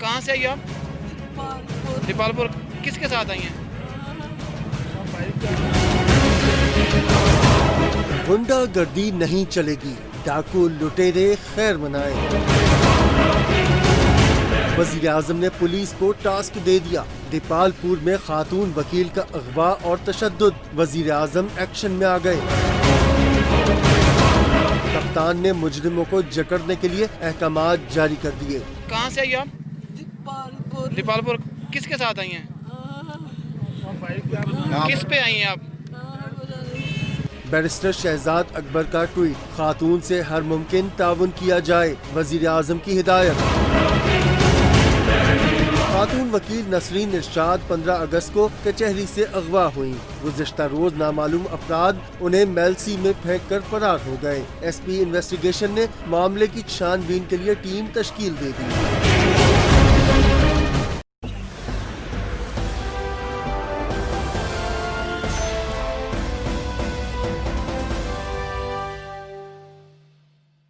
कहाँ से आई आप? दीपालपुर। किसके साथ आई हैं? गुंडागर्दी नहीं चलेगी, डाकू लुटेरे खैर मनाए। वजीर आजम ने पुलिस को टास्क दे दिया, दीपालपुर में खातून वकील का अगवा और तशद्दुद। वजीर आजम एक्शन में आ गए। कप्तान ने मुजरिमों को जकड़ने के लिए अहकामात जारी कर दिए। कहाँ से आई आप? दीपालपुर। किसके साथ आई हैं? किस पे आई हैं आप? बैरिस्टर शहजाद अकबर का ट्वीट, खातून से हर मुमकिन ताउन किया जाए, वजीर आजम की हिदायत। खातून वकील नसरीन इरशाद 15 अगस्त को कचहरी से अगवा हुई। गुज़िश्ता रोज नामालूम अफराद उन्हें मेलसी में फेंक कर फरार हो गए। SP इन्वेस्टिगेशन ने मामले की छानबीन के लिए टीम तश्कील दे दी।